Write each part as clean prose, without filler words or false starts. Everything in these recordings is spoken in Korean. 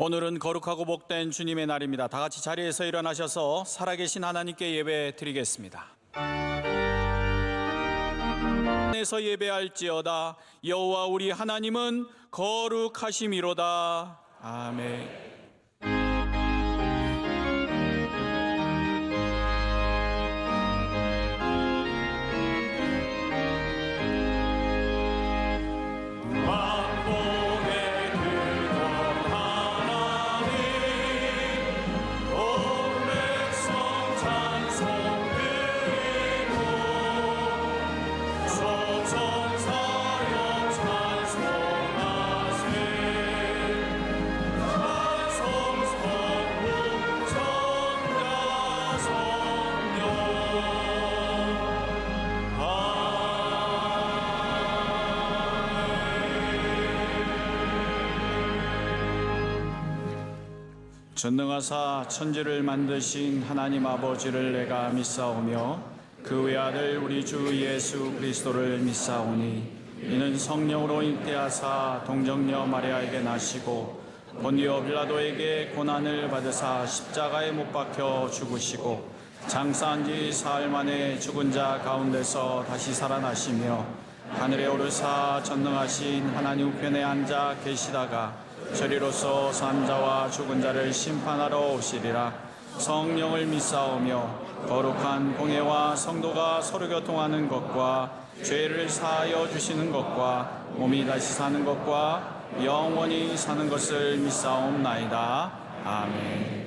오늘은 거룩하고 복된 주님의 날입니다. 다 같이 자리에서 일어나셔서 살아계신 하나님께 예배 드리겠습니다. 에서 예배할지어다. 여호와 우리 하나님은 거룩하심이로다. 아멘. 전능하사 천지를 만드신 하나님 아버지를 내가 믿사오며 그 외아들 우리 주 예수 그리스도를 믿사오니 이는 성령으로 잉태하사 동정녀 마리아에게 나시고 본디오 빌라도에게 고난을 받으사 십자가에 못 박혀 죽으시고 장사한 지 사흘 만에 죽은 자 가운데서 다시 살아나시며 하늘에 오르사 전능하신 하나님 우편에 앉아 계시다가 저리로서 산 자와 죽은 자를 심판하러 오시리라. 성령을 믿사오며 거룩한 공회와 성도가 서로 교통하는 것과 죄를 사하여 주시는 것과 몸이 다시 사는 것과 영원히 사는 것을 믿사옵나이다. 아멘.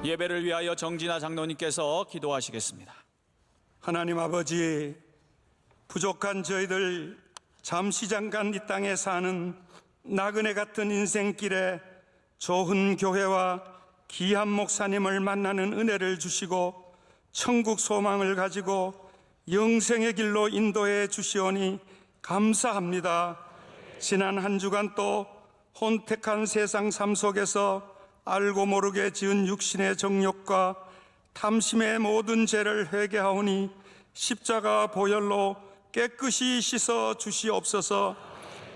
예배를 위하여 정진아 장로님께서 기도하시겠습니다. 하나님 아버지, 부족한 저희들 잠시 잠깐 이 땅에 사는 나그네 같은 인생길에 좋은 교회와 귀한 목사님을 만나는 은혜를 주시고 천국 소망을 가지고 영생의 길로 인도해 주시오니 감사합니다. 지난 한 주간 또 혼택한 세상 삶 속에서 알고 모르게 지은 육신의 정욕과 탐심의 모든 죄를 회개하오니 십자가 보혈로 깨끗이 씻어 주시옵소서.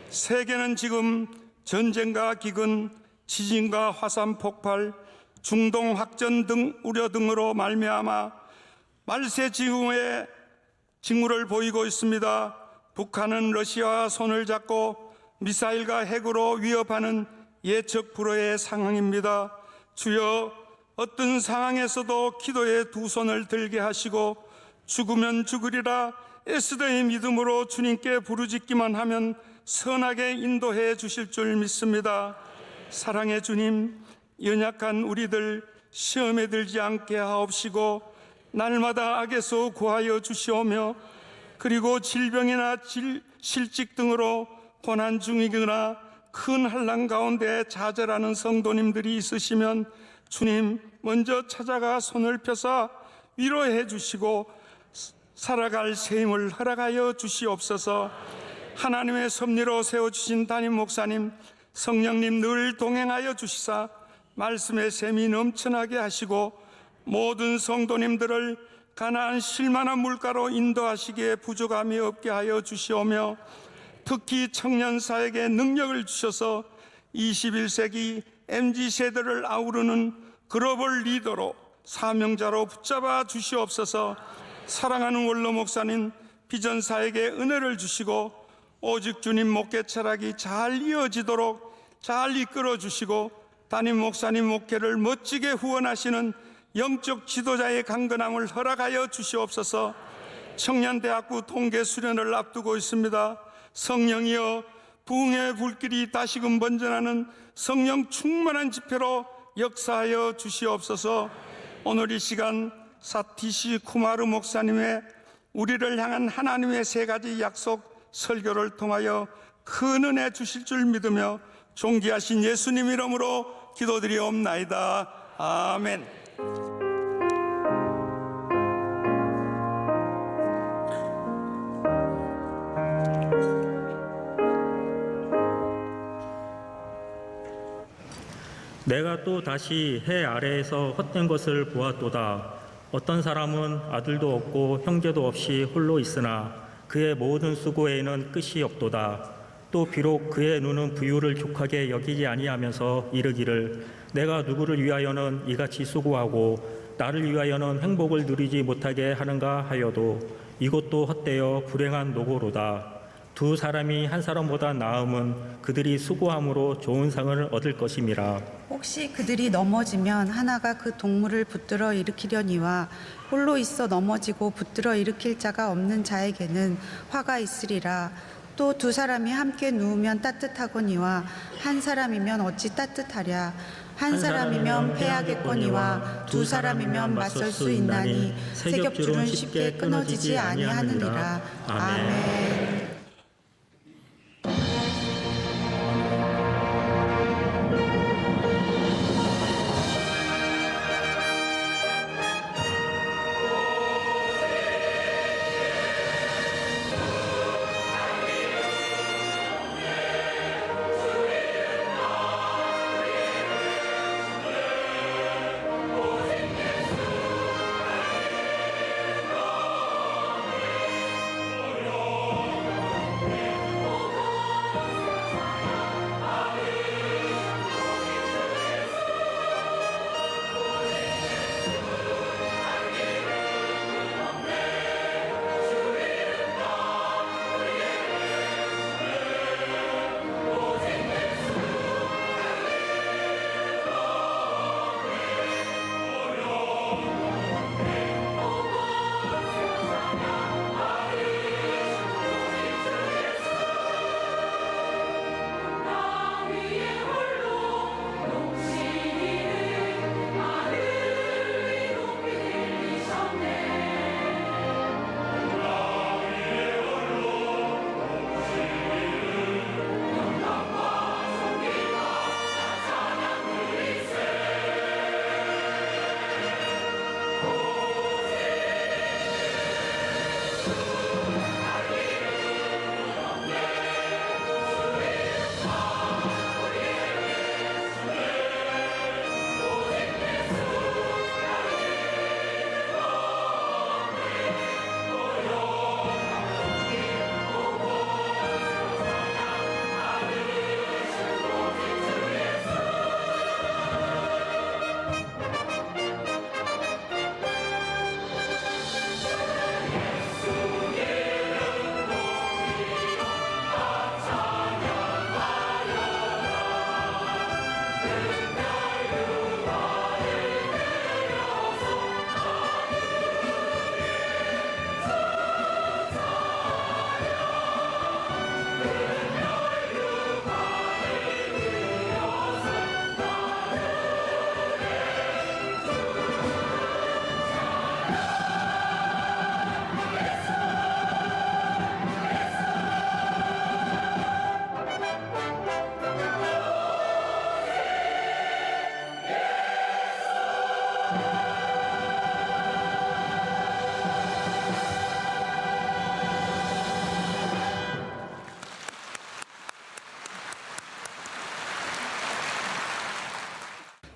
세계는 지금 전쟁과 기근, 지진과 화산 폭발, 중동 확전 등 우려 등으로 말미암아 말세 징후의 징후를 보이고 있습니다. 북한은 러시아와 손을 잡고 미사일과 핵으로 위협하는 예측 불허의 상황입니다. 주여, 어떤 상황에서도 기도에 두 손을 들게 하시고 죽으면 죽으리라 에스더의 믿음으로 주님께 부르짖기만 하면 선하게 인도해 주실 줄 믿습니다. 사랑의 주님, 연약한 우리들 시험에 들지 않게 하옵시고 날마다 악에서 구하여 주시오며, 그리고 질병이나 실직 등으로 고난 중이거나 큰 환난 가운데 좌절하는 성도님들이 있으시면 주님 먼저 찾아가 손을 펴사 위로해 주시고 살아갈 새 힘을 허락하여 주시옵소서. 하나님의 섭리로 세워주신 담임 목사님, 성령님 늘 동행하여 주시사 말씀의 샘이 넘쳐나게 하시고 모든 성도님들을 가나안 실만한 물가로 인도하시기에 부족함이 없게 하여 주시오며, 특히 청년사에게 능력을 주셔서 21세기 MZ세대를 아우르는 글로벌 리더로 사명자로 붙잡아 주시옵소서. 사랑하는 원로 목사님 비전사에게 은혜를 주시고 오직 주님 목회 철학이 잘 이어지도록 잘 이끌어 주시고 담임 목사님 목회를 멋지게 후원하시는 영적 지도자의 강건함을 허락하여 주시옵소서. 청년대학부 통계 수련을 앞두고 있습니다. 성령이여, 부흥의 불길이 다시금 번져나는 성령 충만한 집회로 역사하여 주시옵소서. 오늘 이 시간 사티시 쿠마르 목사님의 우리를 향한 하나님의 세 가지 약속 설교를 통하여 큰 은혜 주실 줄 믿으며 존귀하신 예수님 이름으로 기도드리옵나이다. 아멘. 내가 또 다시 해 아래에서 헛된 것을 보았도다. 어떤 사람은 아들도 없고 형제도 없이 홀로 있으나 그의 모든 수고에는 끝이 없도다. 또 비록 그의 눈은 부유를 족하게 여기지 아니하면서 이르기를 내가 누구를 위하여는 이같이 수고하고 나를 위하여는 행복을 누리지 못하게 하는가 하여도 이것도 헛되어 불행한 노고로다. 두 사람이 한 사람보다 나음은 그들이 수고함으로 좋은 상을 얻을 것임이라. 혹시 그들이 넘어지면 하나가 그 동물을 붙들어 일으키려니와 홀로 있어 넘어지고 붙들어 일으킬 자가 없는 자에게는 화가 있으리라. 또 두 사람이 함께 누우면 따뜻하거니와 한 사람이면 어찌 따뜻하랴. 한 사람이면 패하겠거니와 두 사람이면 맞설 수 있나니 세 겹줄은 쉽게 끊어지지 아니하느니라. 아멘.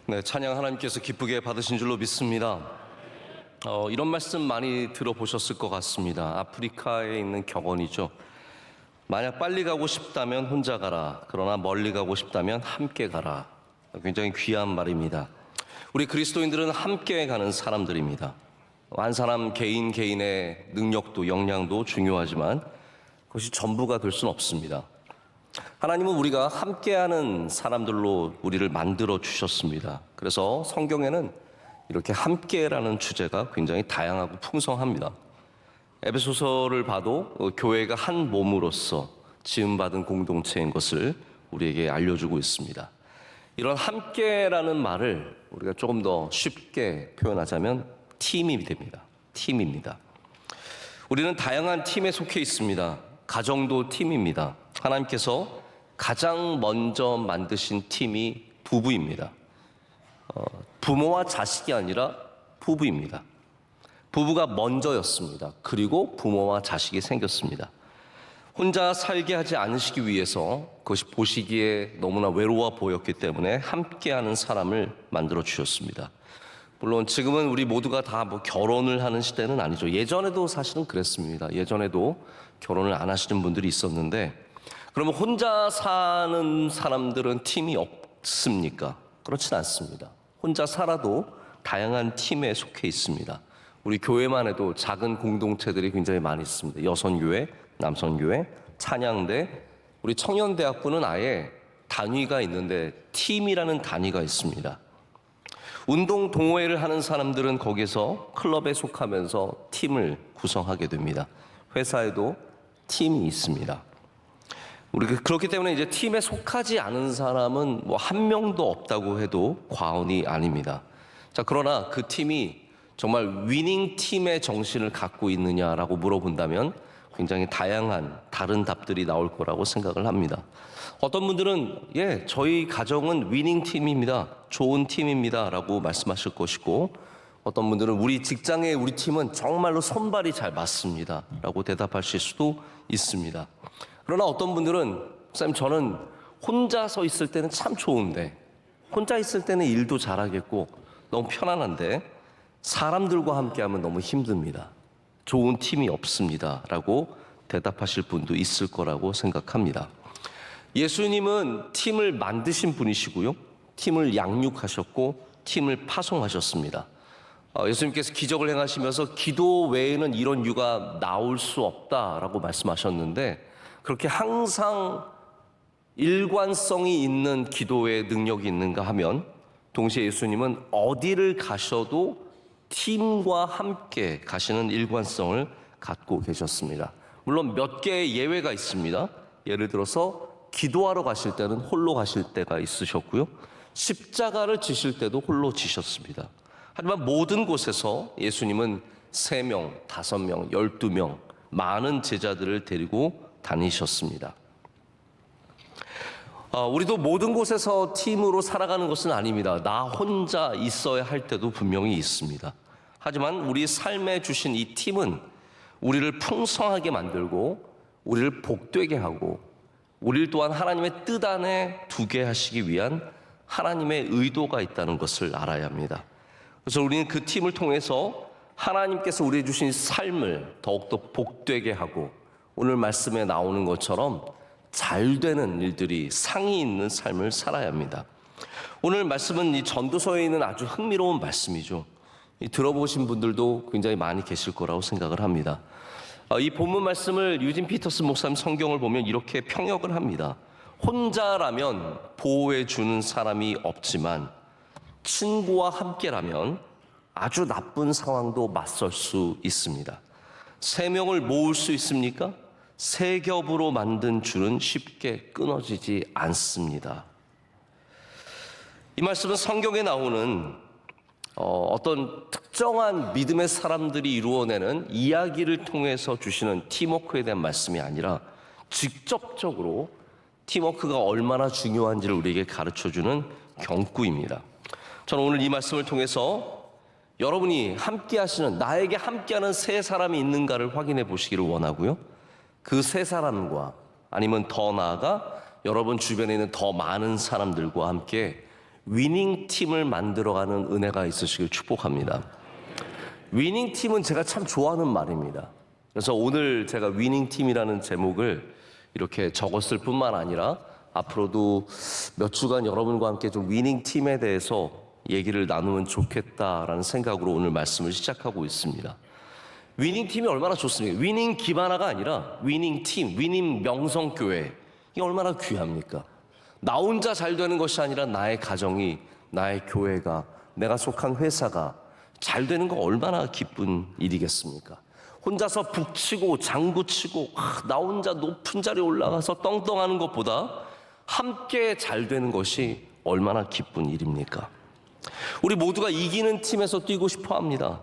네, 찬양 하나님께서 기쁘게 받으신 줄로 믿습니다. 이런 말씀 많이 들어보셨을 것 같습니다. 아프리카에 있는 격언이죠. 만약 빨리 가고 싶다면 혼자 가라. 그러나 멀리 가고 싶다면 함께 가라. 굉장히 귀한 말입니다. 우리 그리스도인들은 함께 가는 사람들입니다. 한 사람 개인의 능력도 역량도 중요하지만 그것이 전부가 될 수는 없습니다. 하나님은 우리가 함께하는 사람들로 우리를 만들어 주셨습니다. 그래서 성경에는 이렇게 함께라는 주제가 굉장히 다양하고 풍성합니다. 에베소서를 봐도 교회가 한 몸으로서 지음받은 공동체인 것을 우리에게 알려주고 있습니다. 이런 함께라는 말을 우리가 조금 더 쉽게 표현하자면 팀이 됩니다. 팀입니다. 우리는 다양한 팀에 속해 있습니다. 가정도 팀입니다. 하나님께서 가장 먼저 만드신 팀이 부부입니다. 부모와 자식이 아니라 부부입니다. 부부가 먼저였습니다. 그리고 부모와 자식이 생겼습니다. 혼자 살게 하지 않으시기 위해서 그것이 보시기에 너무나 외로워 보였기 때문에 함께하는 사람을 만들어 주셨습니다. 물론 지금은 우리 모두가 다 결혼을 하는 시대는 아니죠. 예전에도 사실은 그랬습니다. 예전에도 결혼을 안 하시는 분들이 있었는데, 그러면 혼자 사는 사람들은 팀이 없습니까? 그렇진 않습니다. 혼자 살아도 다양한 팀에 속해 있습니다. 우리 교회만 해도 작은 공동체들이 굉장히 많이 있습니다. 여선교회, 남선교회, 찬양대, 우리 청년대학부는 아예 단위가 있는데 팀이라는 단위가 있습니다. 운동 동호회를 하는 사람들은 거기서 클럽에 속하면서 팀을 구성하게 됩니다. 회사에도 팀이 있습니다. 우리 그렇기 때문에 이제 팀에 속하지 않은 사람은 한 명도 없다고 해도 과언이 아닙니다. 자, 그러나 그 팀이 정말 위닝 팀의 정신을 갖고 있느냐라고 물어본다면 굉장히 다양한 다른 답들이 나올 거라고 생각을 합니다. 어떤 분들은 저희 가정은 위닝 팀입니다. 좋은 팀입니다. 라고 말씀하실 것이고, 어떤 분들은 우리 직장의 우리 팀은 정말로 손발이 잘 맞습니다. 라고 대답하실 수도 있습니다. 그러나 어떤 분들은 목사님, 저는 혼자서 있을 때는 참 좋은데, 혼자 있을 때는 일도 잘하겠고 너무 편안한데 사람들과 함께하면 너무 힘듭니다. 좋은 팀이 없습니다. 라고 대답하실 분도 있을 거라고 생각합니다. 예수님은 팀을 만드신 분이시고요, 팀을 양육하셨고 팀을 파송하셨습니다. 예수님께서 기적을 행하시면서 기도 외에는 이런 유가 나올 수 없다라고 말씀하셨는데, 그렇게 항상 일관성이 있는 기도의 능력이 있는가 하면 동시에 예수님은 어디를 가셔도 팀과 함께 가시는 일관성을 갖고 계셨습니다. 물론 몇 개의 예외가 있습니다. 예를 들어서 기도하러 가실 때는 홀로 가실 때가 있으셨고요, 십자가를 지실 때도 홀로 지셨습니다. 하지만 모든 곳에서 예수님은 3명, 5명, 12명 많은 제자들을 데리고 다니셨습니다. 우리도 모든 곳에서 팀으로 살아가는 것은 아닙니다. 나 혼자 있어야 할 때도 분명히 있습니다. 하지만 우리 삶에 주신 이 팀은 우리를 풍성하게 만들고 우리를 복되게 하고 우리를 또한 하나님의 뜻 안에 두게 하시기 위한 하나님의 의도가 있다는 것을 알아야 합니다. 그래서 우리는 그 팀을 통해서 하나님께서 우리에게 주신 삶을 더욱더 복되게 하고 오늘 말씀에 나오는 것처럼 잘 되는 일들이 상이 있는 삶을 살아야 합니다. 오늘 말씀은 이 전도서에 있는 아주 흥미로운 말씀이죠. 들어보신 분들도 굉장히 많이 계실 거라고 생각을 합니다. 이 본문 말씀을 유진 피터슨 목사님 성경을 보면 이렇게 평역을 합니다. 혼자라면 보호해 주는 사람이 없지만 친구와 함께라면 아주 나쁜 상황도 맞설 수 있습니다. 3명을 모을 수 있습니까? 3겹으로 만든 줄은 쉽게 끊어지지 않습니다. 이 말씀은 성경에 나오는 어떤 특정한 믿음의 사람들이 이루어내는 이야기를 통해서 주시는 팀워크에 대한 말씀이 아니라 직접적으로 팀워크가 얼마나 중요한지를 우리에게 가르쳐주는 경구입니다. 저는 오늘 이 말씀을 통해서 여러분이 함께하시는, 나에게 함께하는 3사람이 있는가를 확인해 보시기를 원하고요, 그 3사람과 아니면 더 나아가 여러분 주변에 있는 더 많은 사람들과 함께 위닝 팀을 만들어가는 은혜가 있으시길 축복합니다. 위닝 팀은 제가 참 좋아하는 말입니다. 그래서 오늘 제가 위닝 팀이라는 제목을 이렇게 적었을 뿐만 아니라 앞으로도 몇 주간 여러분과 함께 좀 위닝 팀에 대해서 얘기를 나누면 좋겠다라는 생각으로 오늘 말씀을 시작하고 있습니다. 위닝 팀이 얼마나 좋습니까? 위닝 기바나가 아니라 위닝 팀, 위닝 명성교회. 이게 얼마나 귀합니까? 나 혼자 잘 되는 것이 아니라 나의 가정이, 나의 교회가, 내가 속한 회사가 잘 되는 거 얼마나 기쁜 일이겠습니까? 혼자서 북치고 장구치고 나 혼자 높은 자리에 올라가서 떵떵하는 것보다 함께 잘 되는 것이 얼마나 기쁜 일입니까? 우리 모두가 이기는 팀에서 뛰고 싶어 합니다.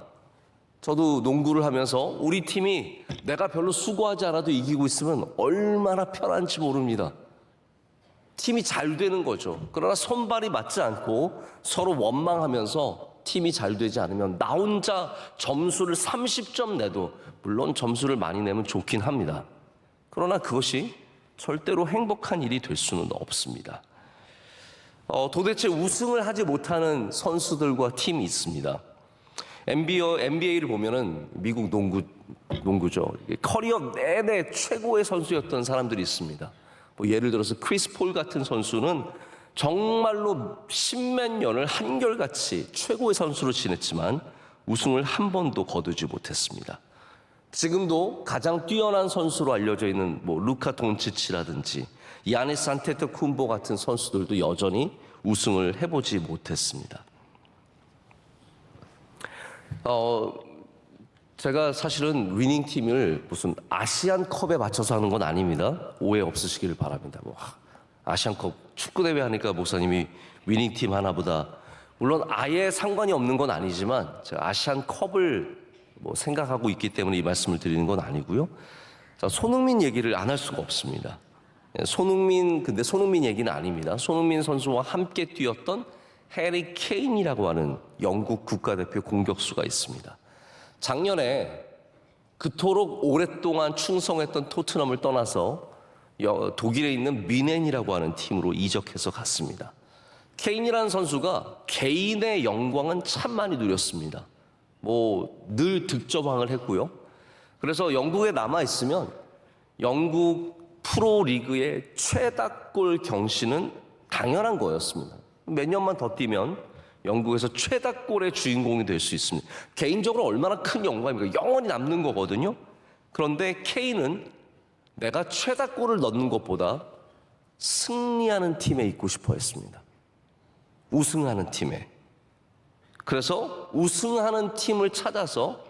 저도 농구를 하면서 우리 팀이 내가 별로 수고하지 않아도 이기고 있으면 얼마나 편한지 모릅니다. 팀이 잘 되는 거죠. 그러나 손발이 맞지 않고 서로 원망하면서 팀이 잘 되지 않으면 나 혼자 점수를 30점 내도, 물론 점수를 많이 내면 좋긴 합니다. 그러나 그것이 절대로 행복한 일이 될 수는 없습니다. 도대체 우승을 하지 못하는 선수들과 팀이 있습니다. NBA를 보면은 미국 농구죠. 커리어 내내 최고의 선수였던 사람들이 있습니다. 뭐 예를 들어서 크리스 폴 같은 선수는 정말로 십몇 년을 한결같이 최고의 선수로 지냈지만 우승을 한 번도 거두지 못했습니다. 지금도 가장 뛰어난 선수로 알려져 있는 뭐 루카 돈치치라든지 야니스 안테토쿤보 같은 선수들도 여전히 우승을 해보지 못했습니다. 제가 사실은 위닝 팀을 무슨 아시안컵에 맞춰서 하는 건 아닙니다. 오해 없으시기를 바랍니다. 뭐 아시안컵 축구대회 하니까 목사님이 위닝 팀 하나보다, 물론 아예 상관이 없는 건 아니지만 제가 아시안컵을 뭐 생각하고 있기 때문에 이 말씀을 드리는 건 아니고요. 자, 손흥민 얘기를 안 할 수가 없습니다. 근데 손흥민 얘기는 아닙니다. 손흥민 선수와 함께 뛰었던 해리 케인이라고 하는 영국 국가대표 공격수가 있습니다. 작년에 그토록 오랫동안 충성했던 토트넘을 떠나서 독일에 있는 미넨이라고 하는 팀으로 이적해서 갔습니다. 케인이라는 선수가 개인의 영광은 참 많이 누렸습니다. 뭐 늘 득점왕을 했고요. 그래서 영국에 남아있으면 영국 프로리그의 최다골 경신은 당연한 거였습니다. 몇 년만 더 뛰면 영국에서 최다골의 주인공이 될 수 있습니다. 개인적으로 얼마나 큰 영광입니까? 영원히 남는 거거든요. 그런데 케인은 내가 최다골을 넣는 것보다 승리하는 팀에 있고 싶어 했습니다. 우승하는 팀에. 그래서 우승하는 팀을 찾아서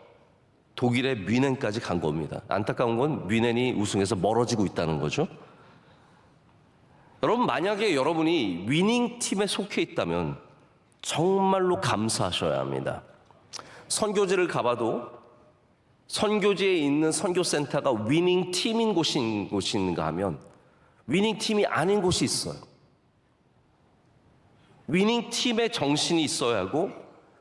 독일의 뮌헨까지 간 겁니다. 안타까운 건 뮌헨이 우승해서 멀어지고 있다는 거죠. 여러분, 만약에 여러분이 위닝 팀에 속해 있다면 정말로 감사하셔야 합니다. 선교지를 가봐도 선교지에 있는 선교센터가 위닝 팀인 곳인가 하면 위닝 팀이 아닌 곳이 있어요. 위닝 팀의 정신이 있어야 하고,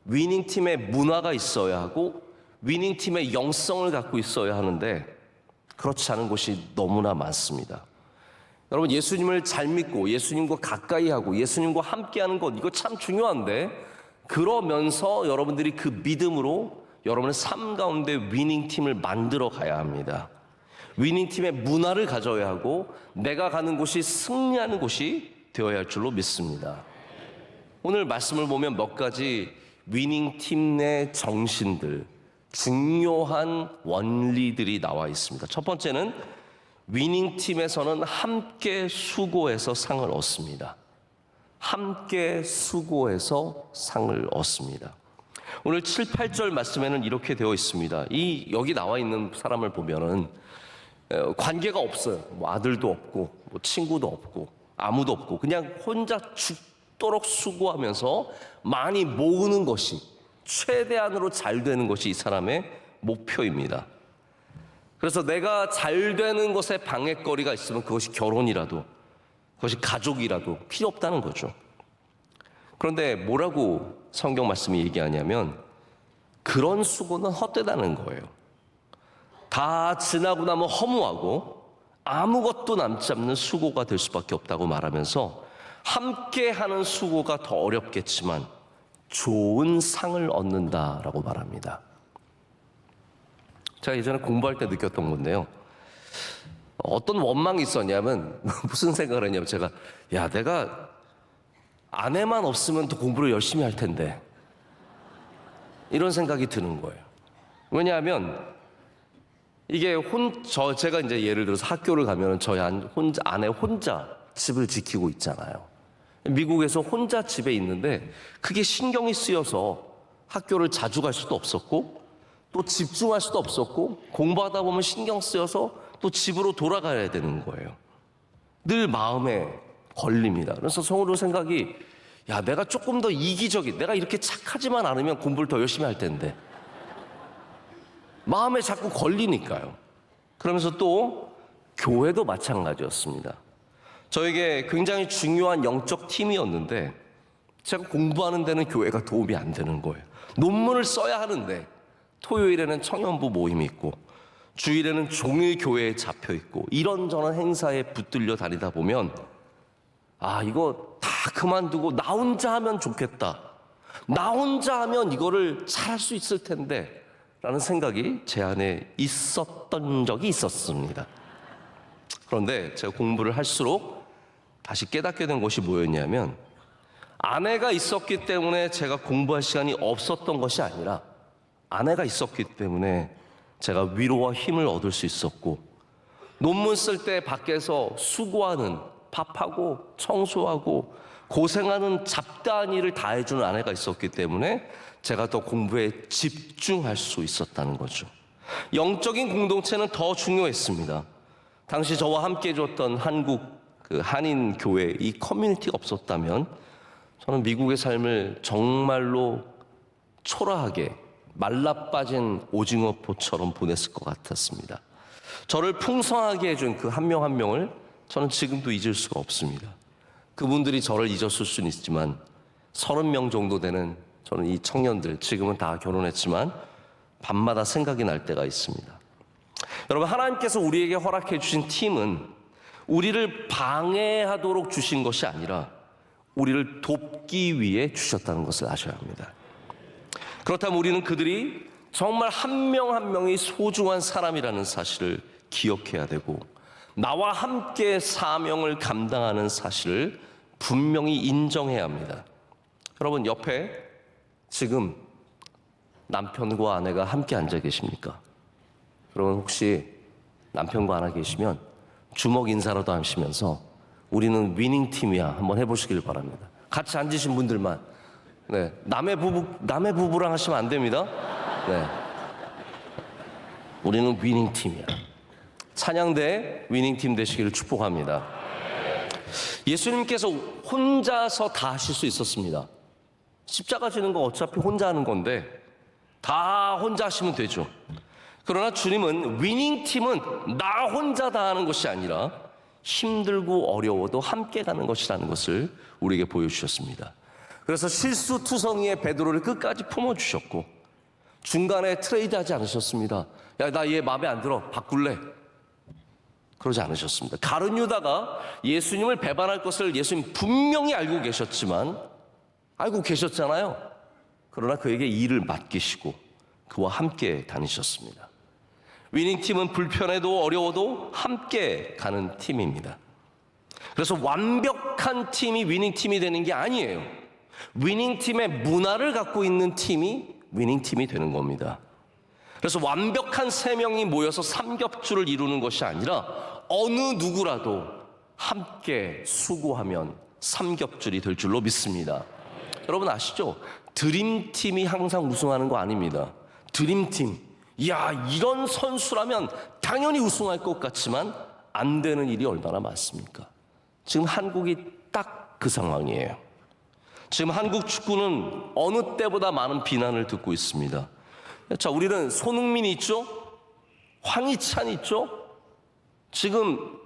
위닝 팀의 문화가 있어야 하고, 위닝 팀의 영성을 갖고 있어야 하는데 그렇지 않은 곳이 너무나 많습니다. 여러분, 예수님을 잘 믿고 예수님과 가까이 하고 예수님과 함께하는 것, 이거 참 중요한데, 그러면서 여러분들이 그 믿음으로 여러분의 삶 가운데 위닝 팀을 만들어 가야 합니다. 위닝 팀의 문화를 가져야 하고 내가 가는 곳이 승리하는 곳이 되어야 할 줄로 믿습니다. 오늘 말씀을 보면 몇 가지 위닝 팀 내 정신들, 중요한 원리들이 나와 있습니다. 첫 번째는 위닝 팀에서는 함께 수고해서 상을 얻습니다. 함께 수고해서 상을 얻습니다. 오늘 7, 8절 말씀에는 이렇게 되어 있습니다. 여기 나와 있는 사람을 보면은 관계가 없어요. 뭐 아들도 없고, 뭐 친구도 없고, 아무도 없고, 그냥 혼자 죽도록 수고하면서 많이 모으는 것이, 최대한으로 잘 되는 것이 이 사람의 목표입니다. 그래서 내가 잘 되는 것에 방해거리가 있으면 그것이 결혼이라도, 그것이 가족이라도 필요 없다는 거죠. 그런데 뭐라고 성경 말씀이 얘기하냐면 그런 수고는 헛되다는 거예요. 다 지나고 나면 허무하고 아무것도 남지 않는 수고가 될 수밖에 없다고 말하면서 함께 하는 수고가 더 어렵겠지만 좋은 상을 얻는다라고 말합니다. 제가 예전에 공부할 때 느꼈던 건데요. 어떤 원망이 있었냐면 무슨 생각을 했냐면 제가 내가 아내만 없으면 더 공부를 열심히 할 텐데 이런 생각이 드는 거예요. 왜냐하면 이게 제가 이제 예를 들어서 학교를 가면 저희 아내 혼자 집을 지키고 있잖아요. 미국에서 혼자 집에 있는데 그게 신경이 쓰여서 학교를 자주 갈 수도 없었고 또 집중할 수도 없었고 공부하다 보면 신경 쓰여서 또 집으로 돌아가야 되는 거예요. 늘 마음에 걸립니다. 그래서 성으로 생각이 내가 조금 더 이기적인, 내가 이렇게 착하지만 않으면 공부를 더 열심히 할 텐데 마음에 자꾸 걸리니까요. 그러면서 또 교회도 마찬가지였습니다. 저에게 굉장히 중요한 영적 팀이었는데 제가 공부하는 데는 교회가 도움이 안 되는 거예요. 논문을 써야 하는데 토요일에는 청년부 모임이 있고 주일에는 종일 교회에 잡혀 있고 이런저런 행사에 붙들려 다니다 보면 이거 다 그만두고 나 혼자 하면 좋겠다. 나 혼자 하면 이거를 잘할 수 있을 텐데 라는 생각이 제 안에 있었던 적이 있었습니다. 그런데 제가 공부를 할수록 다시 깨닫게 된 것이 뭐였냐면 아내가 있었기 때문에 제가 공부할 시간이 없었던 것이 아니라 아내가 있었기 때문에 제가 위로와 힘을 얻을 수 있었고 논문 쓸 때 밖에서 수고하는 밥하고 청소하고 고생하는 잡다한 일을 다 해주는 아내가 있었기 때문에 제가 더 공부에 집중할 수 있었다는 거죠. 영적인 공동체는 더 중요했습니다. 당시 저와 함께 해줬던 한국 한인 교회 이 커뮤니티가 없었다면 저는 미국의 삶을 정말로 초라하게 말라빠진 오징어포처럼 보냈을 것 같았습니다. 저를 풍성하게 해준 그 한 명 한 명을 저는 지금도 잊을 수가 없습니다. 그분들이 저를 잊었을 수는 있지만 30명 정도 되는 저는 이 청년들 지금은 다 결혼했지만 밤마다 생각이 날 때가 있습니다. 여러분, 하나님께서 우리에게 허락해 주신 팀은 우리를 방해하도록 주신 것이 아니라 우리를 돕기 위해 주셨다는 것을 아셔야 합니다. 그렇다면 우리는 그들이 정말 한 명 한 명이 소중한 사람이라는 사실을 기억해야 되고 나와 함께 사명을 감당하는 사실을 분명히 인정해야 합니다. 여러분, 옆에 지금 남편과 아내가 함께 앉아 계십니까? 여러분, 혹시 남편과 아내 계시면 주먹 인사라도 하시면서 우리는 위닝 팀이야 한번 해보시길 바랍니다. 같이 앉으신 분들만. 남의 부부랑 하시면 안 됩니다. 우리는 위닝 팀이야. 찬양대 위닝 팀 되시기를 축복합니다. 예수님께서 혼자서 다 하실 수 있었습니다. 십자가 지는 거 어차피 혼자 하는 건데 다 혼자 하시면 되죠. 그러나 주님은 위닝 팀은 나 혼자 다 하는 것이 아니라 힘들고 어려워도 함께 가는 것이라는 것을 우리에게 보여주셨습니다. 그래서 실수투성이의 베드로를 끝까지 품어주셨고 중간에 트레이드하지 않으셨습니다. 나 얘 마음에 안 들어, 바꿀래. 그러지 않으셨습니다. 가룟 유다가 예수님을 배반할 것을 예수님 분명히 알고 계셨잖아요. 그러나 그에게 일을 맡기시고 그와 함께 다니셨습니다. 위닝팀은 불편해도 어려워도 함께 가는 팀입니다. 그래서 완벽한 팀이 위닝팀이 되는 게 아니에요. 위닝팀의 문화를 갖고 있는 팀이 위닝팀이 되는 겁니다. 그래서 완벽한 3명이 모여서 삼겹줄을 이루는 것이 아니라 어느 누구라도 함께 수고하면 삼겹줄이 될 줄로 믿습니다. 여러분 아시죠? 드림팀이 항상 우승하는 거 아닙니다. 드림팀, 이런 선수라면 당연히 우승할 것 같지만 안 되는 일이 얼마나 많습니까? 지금 한국이 딱 그 상황이에요. 지금 한국 축구는 어느 때보다 많은 비난을 듣고 있습니다. 자, 우리는 손흥민이 있죠? 황희찬이 있죠? 지금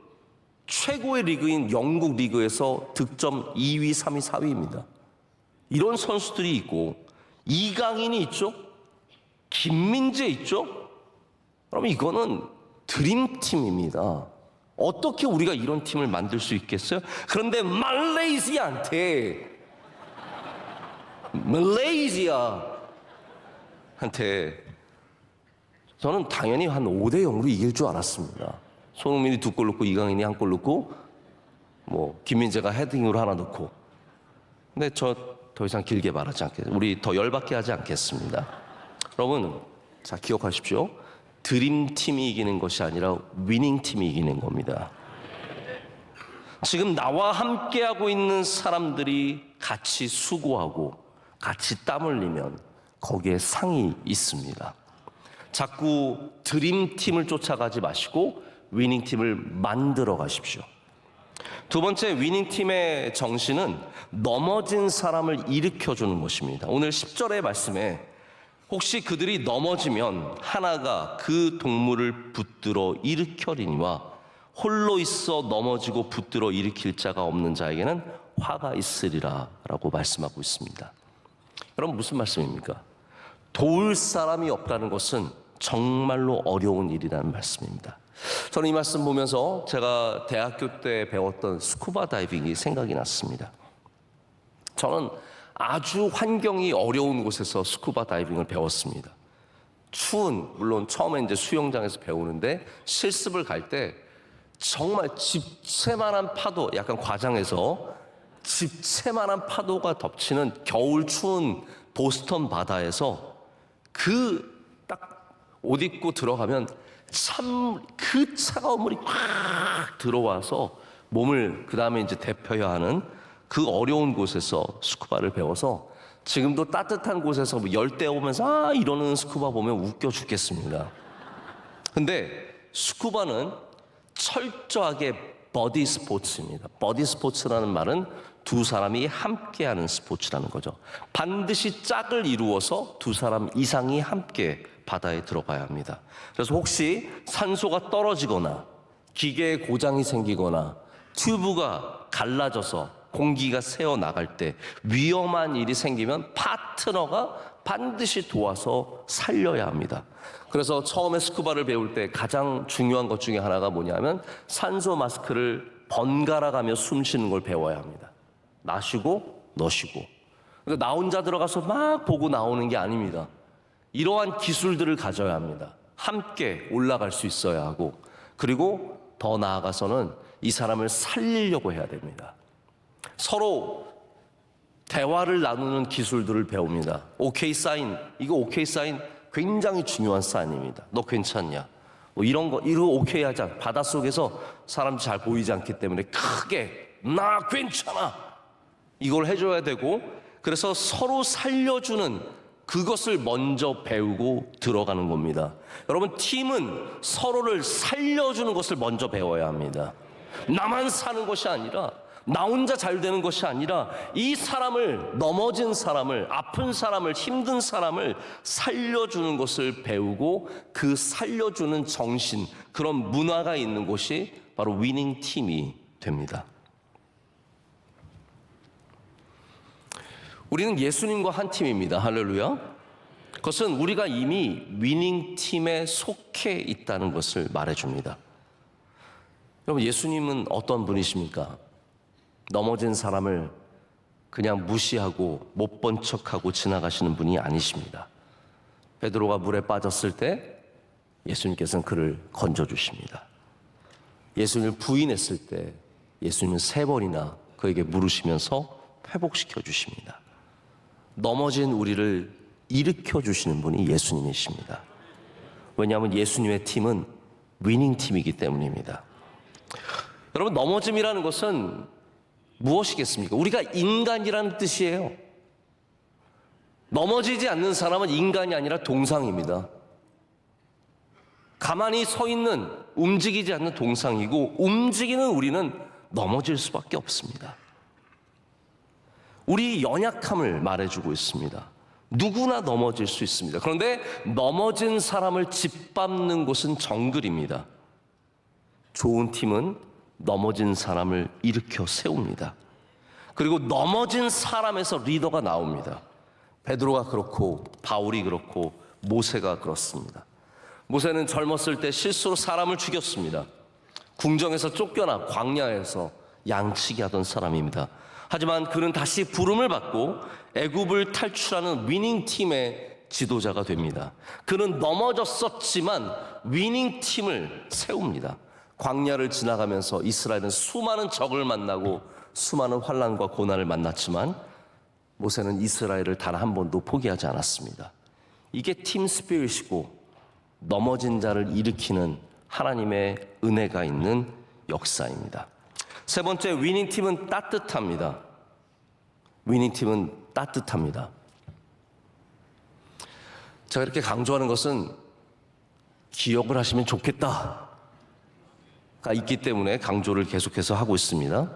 최고의 리그인 영국 리그에서 득점 2위, 3위, 4위입니다. 이런 선수들이 있고 이강인이 있죠? 김민재 있죠? 그러면 이거는 드림팀입니다. 어떻게 우리가 이런 팀을 만들 수 있겠어요? 그런데 말레이시아한테 저는 당연히 한 5대 0으로 이길 줄 알았습니다. 손흥민이 2골 넣고 이강인이 1골 넣고 뭐 김민재가 헤딩으로 하나 넣고. 근데 저 더 이상 길게 말하지 않겠습니다. 우리 더 열받게 하지 않겠습니다. 여러분, 자 기억하십시오. 드림팀이 이기는 것이 아니라 위닝팀이 이기는 겁니다. 지금 나와 함께하고 있는 사람들이 같이 수고하고 같이 땀 흘리면 거기에 상이 있습니다. 자꾸 드림팀을 쫓아가지 마시고 위닝팀을 만들어 가십시오. 두 번째, 위닝팀의 정신은 넘어진 사람을 일으켜주는 것입니다. 오늘 10절의 말씀에 혹시 그들이 넘어지면 하나가 그 동물을 붙들어 일으켜리니와 홀로 있어 넘어지고 붙들어 일으킬 자가 없는 자에게는 화가 있으리라 라고 말씀하고 있습니다. 여러분, 무슨 말씀입니까? 도울 사람이 없다는 것은 정말로 어려운 일이라는 말씀입니다. 저는 이 말씀 보면서 제가 대학교 때 배웠던 스쿠버 다이빙이 생각이 났습니다. 저는 아주 환경이 어려운 곳에서 스쿠버 다이빙을 배웠습니다. 물론 처음에 이제 수영장에서 배우는데 실습을 갈 때 정말 집채만한 파도, 약간 과장해서 집채만한 파도가 덮치는 겨울 추운 보스턴 바다에서 딱 옷 입고 들어가면 참 그 차가운 물이 꽉 들어와서 몸을 그 다음에 이제 데펴야 하는 그 어려운 곳에서 스쿠바를 배워서 지금도 따뜻한 곳에서 열대 오면서 이러는 스쿠바 보면 웃겨 죽겠습니다. 근데 스쿠바는 철저하게 버디 스포츠입니다. 버디 스포츠라는 말은 두 사람이 함께하는 스포츠라는 거죠. 반드시 짝을 이루어서 두 사람 이상이 함께 바다에 들어가야 합니다. 그래서 혹시 산소가 떨어지거나 기계에 고장이 생기거나 튜브가 갈라져서 공기가 새어나갈 때 위험한 일이 생기면 파트너가 반드시 도와서 살려야 합니다. 그래서 처음에 스쿠바를 배울 때 가장 중요한 것 중에 하나가 뭐냐면 산소 마스크를 번갈아 가며 숨 쉬는 걸 배워야 합니다. 마시고 너쉬고. 그러니까 나 혼자 들어가서 막 보고 나오는 게 아닙니다. 이러한 기술들을 가져야 합니다. 함께 올라갈 수 있어야 하고, 그리고 더 나아가서는 이 사람을 살리려고 해야 됩니다. 서로 대화를 나누는 기술들을 배웁니다. 오케이 사인, 이거 오케이 사인 굉장히 중요한 사인입니다. 너 괜찮냐? 뭐 이런 거, 이거 오케이 하자. 바닷속에서 사람들이 잘 보이지 않기 때문에 크게 나 괜찮아, 이걸 해줘야 되고, 그래서 서로 살려주는 그것을 먼저 배우고 들어가는 겁니다. 여러분, 팀은 서로를 살려주는 것을 먼저 배워야 합니다. 나만 사는 것이 아니라, 나 혼자 잘 되는 것이 아니라 이 사람을, 넘어진 사람을, 아픈 사람을, 힘든 사람을 살려주는 것을 배우고 그 살려주는 정신, 그런 문화가 있는 곳이 바로 위닝 팀이 됩니다. 우리는 예수님과 한 팀입니다. 할렐루야. 그것은 우리가 이미 위닝 팀에 속해 있다는 것을 말해줍니다. 여러분, 예수님은 어떤 분이십니까? 넘어진 사람을 그냥 무시하고 못 본 척하고 지나가시는 분이 아니십니다. 베드로가 물에 빠졌을 때 예수님께서는 그를 건져주십니다. 예수님을 부인했을 때 예수님은 3번이나 그에게 물으시면서 회복시켜 주십니다. 넘어진 우리를 일으켜 주시는 분이 예수님이십니다. 왜냐하면 예수님의 팀은 위닝 팀이기 때문입니다. 여러분, 넘어짐이라는 것은 무엇이겠습니까? 우리가 인간이라는 뜻이에요. 넘어지지 않는 사람은 인간이 아니라 동상입니다. 가만히 서 있는, 움직이지 않는 동상이고, 움직이는 우리는 넘어질 수밖에 없습니다. 우리 연약함을 말해주고 있습니다. 누구나 넘어질 수 있습니다. 그런데 넘어진 사람을 짓밟는 곳은 정글입니다. 좋은 팀은 넘어진 사람을 일으켜 세웁니다. 그리고 넘어진 사람에서 리더가 나옵니다. 베드로가 그렇고 바울이 그렇고 모세가 그렇습니다. 모세는 젊었을 때 실수로 사람을 죽였습니다. 궁정에서 쫓겨나 광야에서 양치기 하던 사람입니다. 하지만 그는 다시 부름을 받고 애굽을 탈출하는 위닝팀의 지도자가 됩니다. 그는 넘어졌었지만 위닝팀을 세웁니다. 광야를 지나가면서 이스라엘은 수많은 적을 만나고 수많은 환난과 고난을 만났지만 모세는 이스라엘을 단 한 번도 포기하지 않았습니다. 이게 팀 스피릿이고 넘어진 자를 일으키는 하나님의 은혜가 있는 역사입니다. 세 번째, 위닝팀은 따뜻합니다. 위닝팀은 따뜻합니다. 제가 이렇게 강조하는 것은 기억을 하시면 좋겠다가 있기 때문에 강조를 계속해서 하고 있습니다.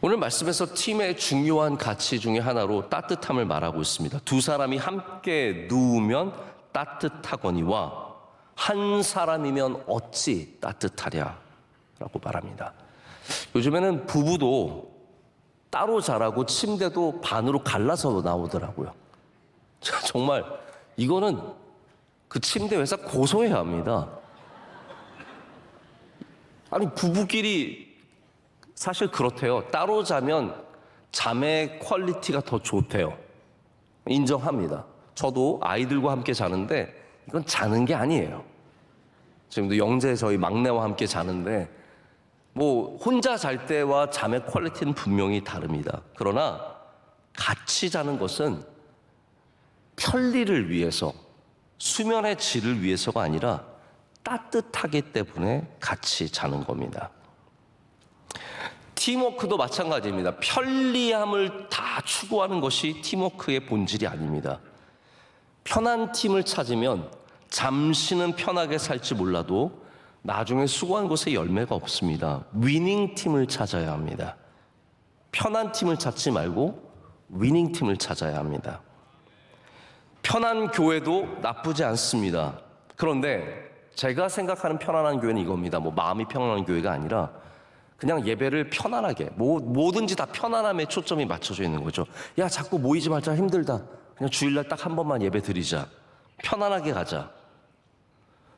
오늘 말씀에서 팀의 중요한 가치 중에 하나로 따뜻함을 말하고 있습니다. 두 사람이 함께 누우면 따뜻하거니와 한 사람이면 어찌 따뜻하랴 라고 말합니다. 요즘에는 부부도 따로 자라고 침대도 반으로 갈라서 나오더라고요. 정말 이거는 그 침대 회사 고소해야 합니다. 아니, 부부끼리 사실 그렇대요. 따로 자면 잠의 퀄리티가 더 좋대요. 인정합니다. 저도 아이들과 함께 자는데 이건 자는 게 아니에요. 지금도 영재 저희 막내와 함께 자는데 뭐 혼자 잘 때와 잠의 퀄리티는 분명히 다릅니다. 그러나 같이 자는 것은 편리를 위해서, 수면의 질을 위해서가 아니라 따뜻하기 때문에 같이 자는 겁니다. 팀워크도 마찬가지입니다. 편리함을 다 추구하는 것이 팀워크의 본질이 아닙니다. 편한 팀을 찾으면 잠시는 편하게 살지 몰라도 나중에 수고한 것에 열매가 없습니다. 위닝 팀을 찾아야 합니다. 편한 팀을 찾지 말고 위닝 팀을 찾아야 합니다. 편한 교회도 나쁘지 않습니다. 그런데 제가 생각하는 편안한 교회는 이겁니다. 뭐 마음이 편안한 교회가 아니라 그냥 예배를 편안하게, 뭐든지 다 편안함에 초점이 맞춰져 있는 거죠. 야, 자꾸 모이지 말자, 힘들다. 그냥 주일날 딱 한 번만 예배 드리자. 편안하게 가자.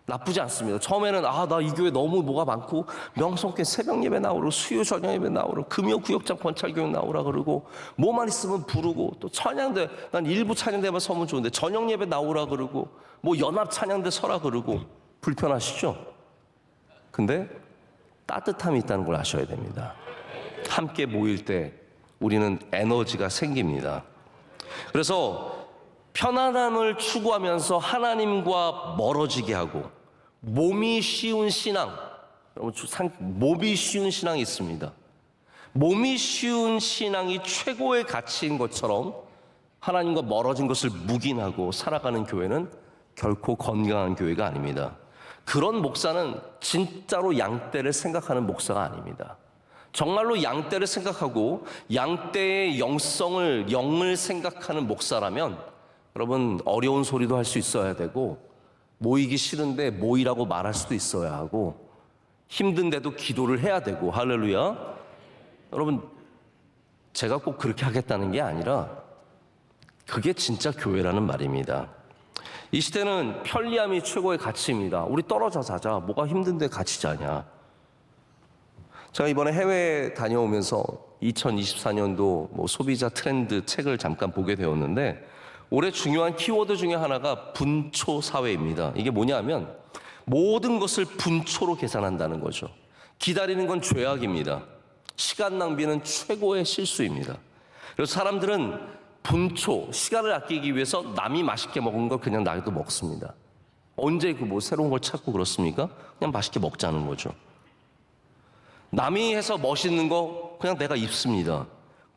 나쁘지 않습니다. 처음에는 나 이 교회 너무 뭐가 많고 명성교회 새벽 예배 나오고 수요 저녁 예배 나오고 금요 구역장 번찰교육 나오라 그러고 뭐만 있으면 부르고 또 찬양대, 난 일부 찬양대만 서면 좋은데 저녁 예배 나오라 그러고 뭐 연합 찬양대 서라 그러고 불편하시죠? 근데 따뜻함이 있다는 걸 아셔야 됩니다. 함께 모일 때 우리는 에너지가 생깁니다. 그래서 편안함을 추구하면서 하나님과 멀어지게 하고 몸이 쉬운 신앙, 몸이 쉬운 신앙이 있습니다. 몸이 쉬운 신앙이 최고의 가치인 것처럼 하나님과 멀어진 것을 묵인하고 살아가는 교회는 결코 건강한 교회가 아닙니다. 그런 목사는 진짜로 양떼를 생각하는 목사가 아닙니다. 정말로 양떼를 생각하고 양떼의 영을 생각하는 목사라면 여러분, 어려운 소리도 할 수 있어야 되고 모이기 싫은데 모이라고 말할 수도 있어야 하고 힘든데도 기도를 해야 되고, 할렐루야. 여러분, 제가 꼭 그렇게 하겠다는 게 아니라 그게 진짜 교회라는 말입니다. 이 시대는 편리함이 최고의 가치입니다. 우리 떨어져 자자. 뭐가 힘든데 같이 자냐. 제가 이번에 해외 다녀오면서 2024년도 소비자 트렌드 책을 잠깐 보게 되었는데 올해 중요한 키워드 중에 하나가 분초 사회입니다. 이게 뭐냐면 모든 것을 분초로 계산한다는 거죠. 기다리는 건 죄악입니다. 시간 낭비는 최고의 실수입니다. 그래서 사람들은 분초, 시간을 아끼기 위해서 남이 맛있게 먹은 걸 그냥 나도 먹습니다. 언제 새로운 걸 찾고 그렇습니까? 그냥 맛있게 먹자는 거죠. 남이 해서 멋있는 거 그냥 내가 입습니다.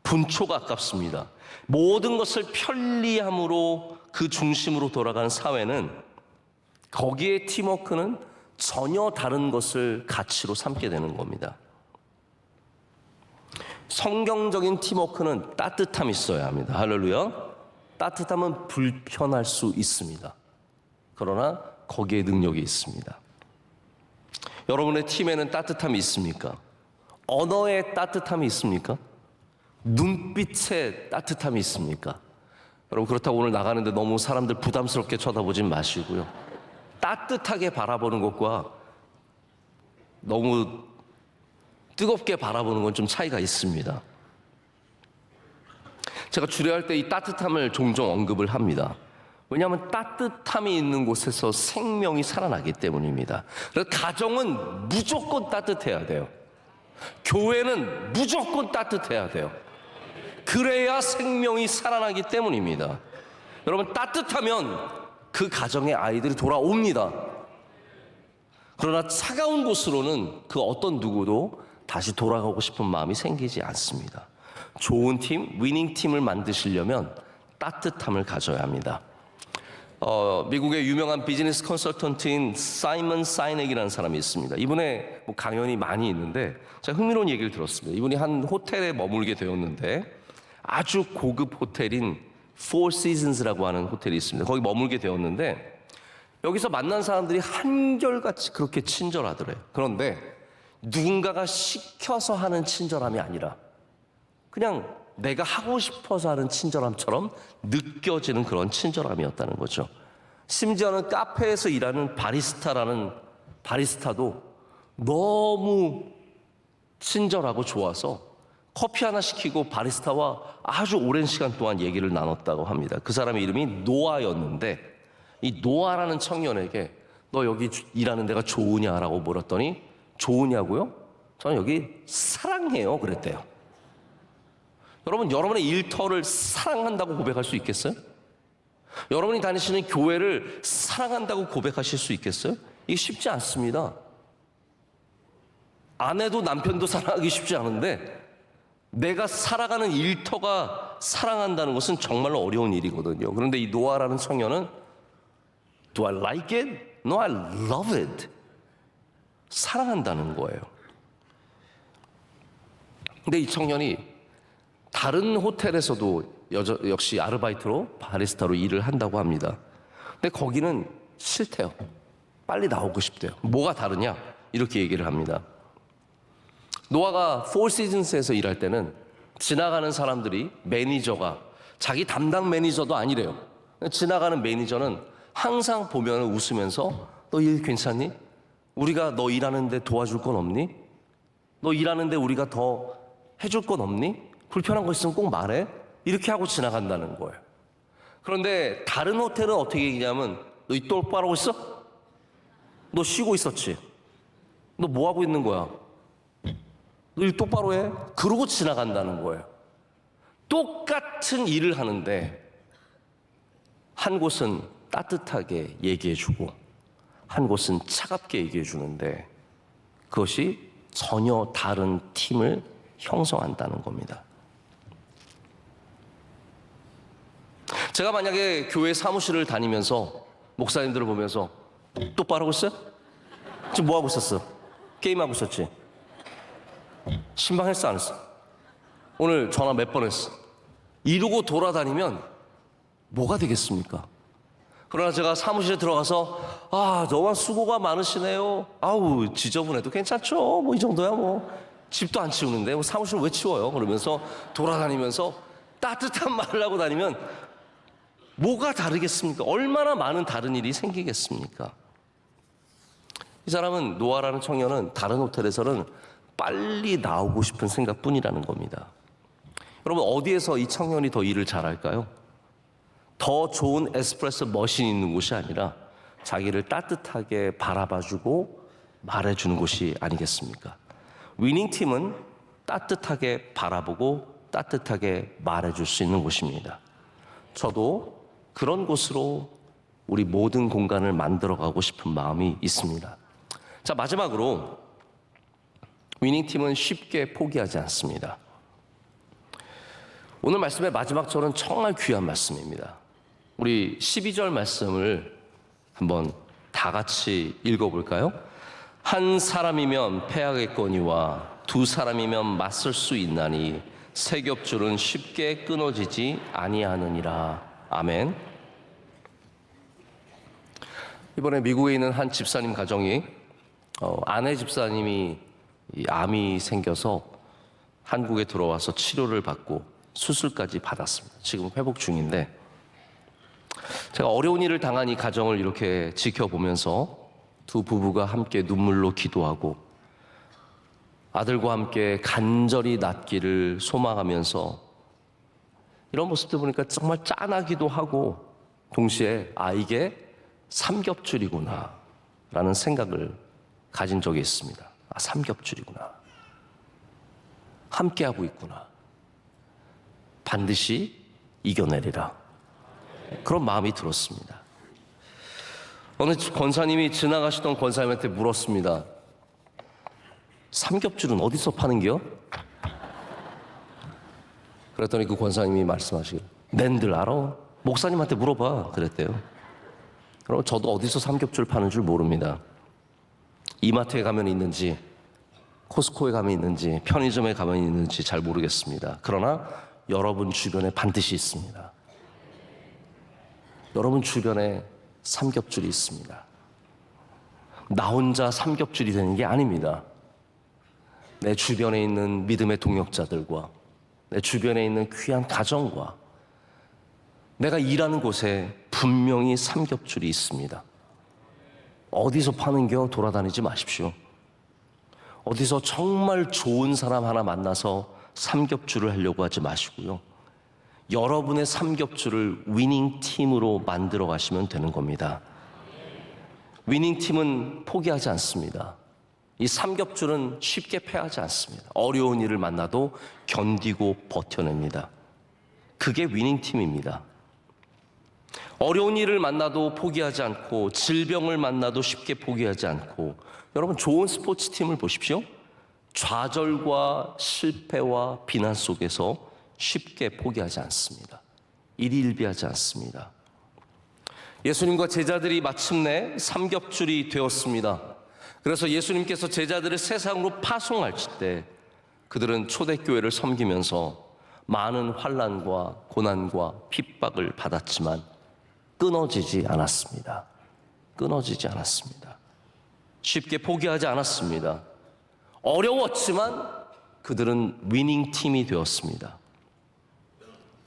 분초가 아깝습니다. 모든 것을 편리함으로 그 중심으로 돌아가는 사회는 거기에 팀워크는 전혀 다른 것을 가치로 삼게 되는 겁니다. 성경적인 팀워크는 따뜻함이 있어야 합니다. 할렐루야. 따뜻함은 불편할 수 있습니다. 그러나 거기에 능력이 있습니다. 여러분의 팀에는 따뜻함이 있습니까? 언어에 따뜻함이 있습니까? 눈빛에 따뜻함이 있습니까? 여러분, 그렇다고 오늘 나가는데 너무 사람들 부담스럽게 쳐다보진 마시고요. 따뜻하게 바라보는 것과 너무 뜨겁게 바라보는 건 좀 차이가 있습니다. 제가 주례할 때 이 따뜻함을 종종 언급을 합니다. 왜냐하면 따뜻함이 있는 곳에서 생명이 살아나기 때문입니다. 그래서 가정은 무조건 따뜻해야 돼요. 교회는 무조건 따뜻해야 돼요. 그래야 생명이 살아나기 때문입니다. 여러분, 따뜻하면 그 가정의 아이들이 돌아옵니다. 그러나 차가운 곳으로는 그 어떤 누구도 다시 돌아가고 싶은 마음이 생기지 않습니다. 좋은 팀, 위닝 팀을 만드시려면 따뜻함을 가져야 합니다. 미국의 유명한 비즈니스 컨설턴트인 사이먼 사이넥이라는 사람이 있습니다. 이분의 강연이 많이 있는데 제가 흥미로운 얘기를 들었습니다. 이분이 한 호텔에 머물게 되었는데 아주 고급 호텔인 Four Seasons라고 하는 호텔이 있습니다. 거기 머물게 되었는데 여기서 만난 사람들이 한결같이 그렇게 친절하더래요. 그런데 누군가가 시켜서 하는 친절함이 아니라 그냥 내가 하고 싶어서 하는 친절함처럼 느껴지는 그런 친절함이었다는 거죠. 심지어는 카페에서 일하는 바리스타도 너무 친절하고 좋아서 커피 하나 시키고 바리스타와 아주 오랜 시간 동안 얘기를 나눴다고 합니다. 그 사람의 이름이 노아였는데 이 노아라는 청년에게 너 여기 일하는 데가 좋으냐라고 물었더니 좋으냐고요? 저는 여기 사랑해요 그랬대요. 여러분, 여러분의 일터를 사랑한다고 고백할 수 있겠어요? 여러분이 다니시는 교회를 사랑한다고 고백하실 수 있겠어요? 이게 쉽지 않습니다. 아내도 남편도 사랑하기 쉽지 않은데 내가 살아가는 일터가 사랑한다는 것은 정말로 어려운 일이거든요. 그런데 이 노아라는 청년은 Do I like it? No, I love it. 사랑한다는 거예요. 근데 이 청년이 다른 호텔에서도 역시 아르바이트로 바리스타로 일을 한다고 합니다. 근데 거기는 싫대요. 빨리 나오고 싶대요. 뭐가 다르냐? 이렇게 얘기를 합니다. 노아가 포 시즌스에서 일할 때는 지나가는 사람들이 매니저가 자기 담당 매니저도 아니래요. 지나가는 매니저는 항상 보면 웃으면서 너 일 괜찮니? 우리가 너 일하는데 도와줄 건 없니? 너 일하는데 우리가 더 해줄 건 없니? 불편한 거 있으면 꼭 말해. 이렇게 하고 지나간다는 거예요. 그런데 다른 호텔은 어떻게 얘기냐면 너 이 똑바로 하고 있어? 너 쉬고 있었지? 너 뭐 하고 있는 거야? 너 일 똑바로 해? 그러고 지나간다는 거예요. 똑같은 일을 하는데 한 곳은 따뜻하게 얘기해주고 한 곳은 차갑게 얘기해주는데 그것이 전혀 다른 팀을 형성한다는 겁니다. 제가 만약에 교회 사무실을 다니면서 목사님들을 보면서 똑바로 하고 있어요? 지금 뭐 하고 있었어? 게임하고 있었지? 신방했어 안 했어? 오늘 전화 몇 번 했어? 이러고 돌아다니면 뭐가 되겠습니까? 그러나 제가 사무실에 들어가서 너만 수고가 많으시네요. 아우 지저분해도 괜찮죠. 뭐 이 정도야 뭐. 집도 안 치우는데 사무실 왜 치워요? 그러면서 돌아다니면서 따뜻한 말을 하고 다니면 뭐가 다르겠습니까? 얼마나 많은 다른 일이 생기겠습니까? 이 사람은 노아라는 청년은 다른 호텔에서는 빨리 나오고 싶은 생각뿐이라는 겁니다. 여러분, 어디에서 이 청년이 더 일을 잘할까요? 더 좋은 에스프레소 머신이 있는 곳이 아니라 자기를 따뜻하게 바라봐주고 말해주는 곳이 아니겠습니까? 위닝팀은 따뜻하게 바라보고 따뜻하게 말해줄 수 있는 곳입니다. 저도 그런 곳으로 우리 모든 공간을 만들어가고 싶은 마음이 있습니다. 자, 마지막으로 위닝팀은 쉽게 포기하지 않습니다. 오늘 말씀의 마지막 절은 정말 귀한 말씀입니다. 우리 12절 말씀을 한번 다 같이 읽어볼까요? 한 사람이면 패하겠거니와 두 사람이면 맞설 수 있나니 세 겹줄은 쉽게 끊어지지 아니하느니라. 아멘. 이번에 미국에 있는 한 집사님 가정이 아내 집사님이 암이 생겨서 한국에 들어와서 치료를 받고 수술까지 받았습니다. 지금 회복 중인데 제가 어려운 일을 당한 이 가정을 이렇게 지켜보면서 두 부부가 함께 눈물로 기도하고 아들과 함께 간절히 낫기를 소망하면서 이런 모습들 보니까 정말 짠하기도 하고 동시에 이게 삼겹줄이구나 라는 생각을 가진 적이 있습니다. 삼겹줄이구나. 함께하고 있구나. 반드시 이겨내리라. 그런 마음이 들었습니다. 어느 권사님이 지나가시던 권사님한테 물었습니다. 삼겹줄은 어디서 파는겨? 그랬더니 그 권사님이 말씀하시길, 낸들 알아? 목사님한테 물어봐. 그랬대요. 그럼 저도 어디서 삼겹줄 파는 줄 모릅니다. 이마트에 가면 있는지, 코스코에 가면 있는지, 편의점에 가면 있는지 잘 모르겠습니다. 그러나 여러분 주변에 반드시 있습니다. 여러분 주변에 삼겹줄이 있습니다. 나 혼자 삼겹줄이 되는 게 아닙니다. 내 주변에 있는 믿음의 동역자들과 내 주변에 있는 귀한 가정과 내가 일하는 곳에 분명히 삼겹줄이 있습니다. 어디서 파는겨 돌아다니지 마십시오. 어디서 정말 좋은 사람 하나 만나서 삼겹줄을 하려고 하지 마시고요. 여러분의 삼겹줄을 위닝팀으로 만들어 가시면 되는 겁니다. 위닝팀은 포기하지 않습니다. 이 삼겹줄은 쉽게 패하지 않습니다. 어려운 일을 만나도 견디고 버텨냅니다. 그게 위닝팀입니다. 어려운 일을 만나도 포기하지 않고 질병을 만나도 쉽게 포기하지 않고 여러분 좋은 스포츠팀을 보십시오. 좌절과 실패와 비난 속에서 쉽게 포기하지 않습니다. 일희일비하지 않습니다. 예수님과 제자들이 마침내 삼겹줄이 되었습니다. 그래서 예수님께서 제자들을 세상으로 파송할 때 그들은 초대교회를 섬기면서 많은 환난과 고난과 핍박을 받았지만 끊어지지 않았습니다. 끊어지지 않았습니다. 쉽게 포기하지 않았습니다. 어려웠지만 그들은 위닝팀이 되었습니다.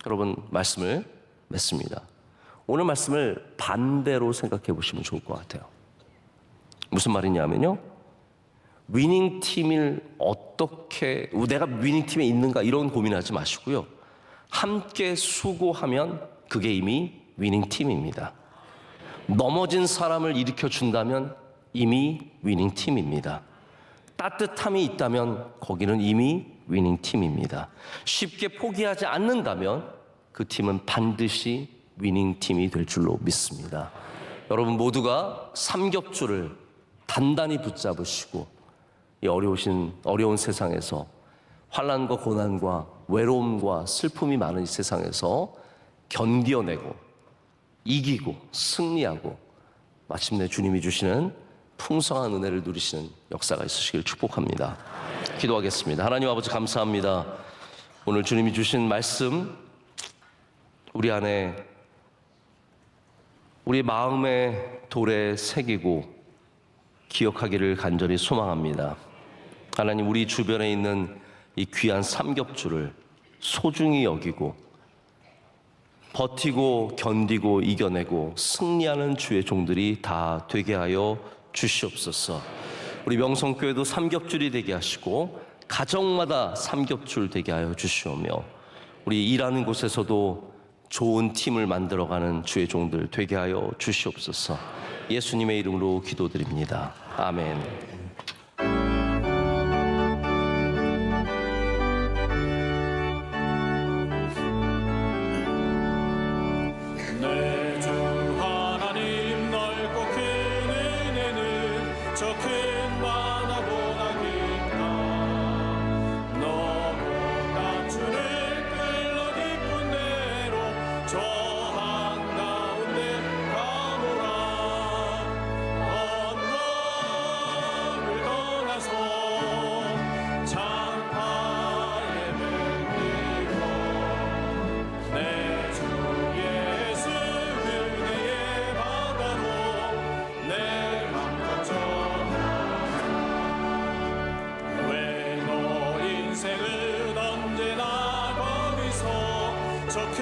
여러분 말씀을 맺습니다. 오늘 말씀을 반대로 생각해 보시면 좋을 것 같아요. 무슨 말이냐면요, 위닝팀을 어떻게 내가 위닝팀에 있는가 이런 고민하지 마시고요, 함께 수고하면 그게 이미 위닝팀입니다. 넘어진 사람을 일으켜준다면 이미 위닝팀입니다. 따뜻함이 있다면 거기는 이미 위닝팀입니다. 쉽게 포기하지 않는다면 그 팀은 반드시 위닝팀이 될 줄로 믿습니다. 여러분 모두가 삼겹줄을 단단히 붙잡으시고 이 어려운 세상에서 환난과 고난과 외로움과 슬픔이 많은 이 세상에서 견뎌내고 이기고 승리하고 마침내 주님이 주시는 풍성한 은혜를 누리시는 역사가 있으시길 축복합니다. 기도하겠습니다. 하나님 아버지 감사합니다. 오늘 주님이 주신 말씀 우리 안에 우리 마음의 돌에 새기고 기억하기를 간절히 소망합니다. 하나님 우리 주변에 있는 이 귀한 삼겹줄을 소중히 여기고 버티고 견디고 이겨내고 승리하는 주의 종들이 다 되게 하여 주시옵소서. 우리 명성교회도 삼겹줄이 되게 하시고 가정마다 삼겹줄 되게 하여 주시오며 우리 일하는 곳에서도 좋은 팀을 만들어가는 주의 종들 되게 하여 주시옵소서. 예수님의 이름으로 기도드립니다. 아멘. 내 주 하나님 넓고 큰 은혜는 저 큰 바다보다 깊다. 너보다 주를 끌러 깊은 대로 저 한가운데 가보라. 언덕을 떠나서 창파에 맹기로 내 주 예수 은혜의 바다로 내 맘 걷잖아. 왜 너 인생은 언제나 거기서 저 큰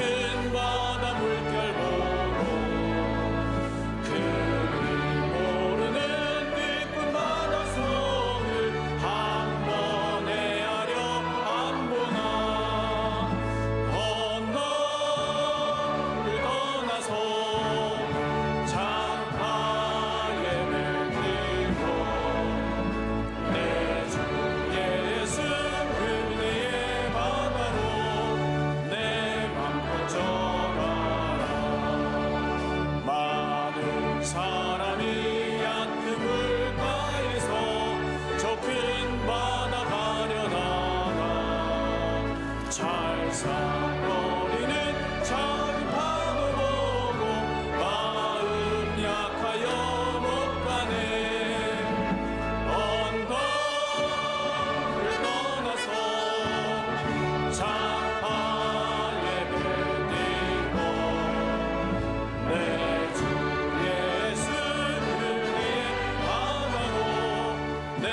바다 물결 보고 그리 모르는 깊은 바닷속을 한 번 상상거리는 작은 파도 보고 마음 약하여 못 가네. 언덕을 떠나서 장파 예배 드리고 내 주 예수 그의 바다로 내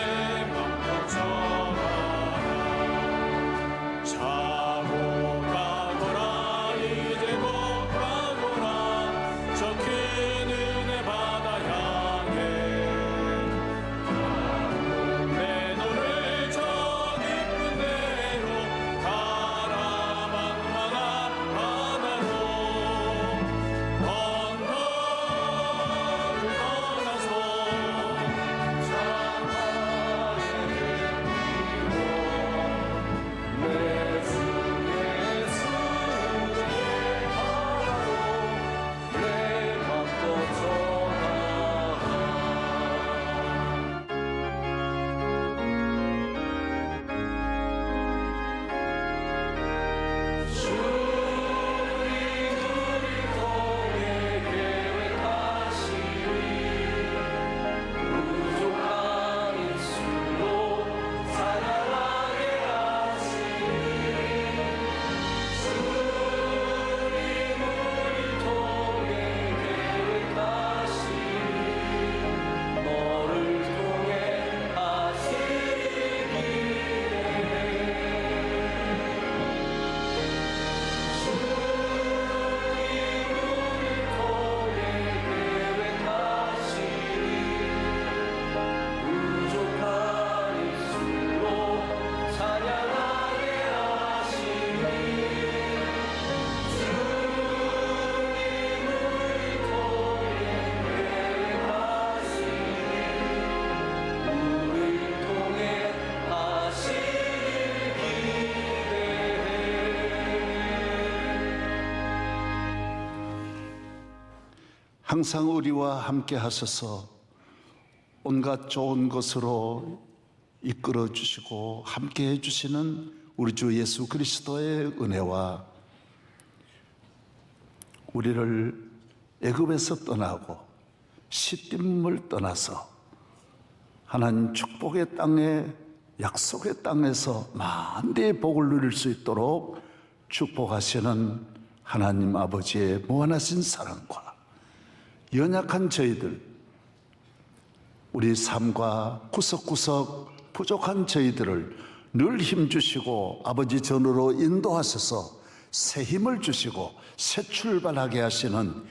맘 멈춰가라. 자고 가거라 이제 곧 가거라 저 큰 은혜 바다 향해. 내 너를 저 깊은 데로 가라방망한 바다로 언덕을 떠나서 항상 우리와 함께 하셔서 온갖 좋은 것으로 이끌어 주시고 함께 해 주시는 우리 주 예수 그리스도의 은혜와 우리를 애굽에서 떠나고 시딤을 떠나서 하나님 축복의 땅에 약속의 땅에서 만대의 복을 누릴 수 있도록 축복하시는 하나님 아버지의 무한하신 사랑과 연약한 저희들, 우리 삶과 구석구석 부족한 저희들을 늘 힘주시고 아버지 전으로 인도하셔서 새 힘을 주시고 새 출발하게 하시는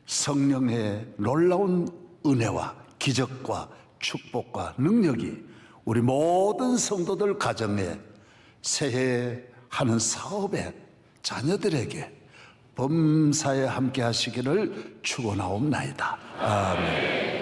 성령의 놀라운 은혜와 기적과 축복과 능력이 우리 모든 성도들 가정에 새해 하는 사업에 자녀들에게 범사에 함께 하시기를 축원하옵나이다. 아멘.